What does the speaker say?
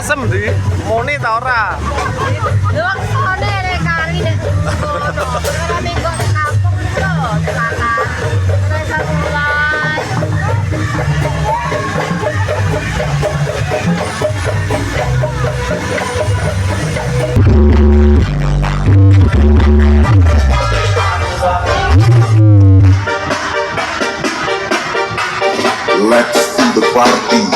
mesem di muni ta ora? Wong sone nek kari nek ngono. Ora minggu nek kampung lho, selatan. Ora iso mulai. Let's do the party.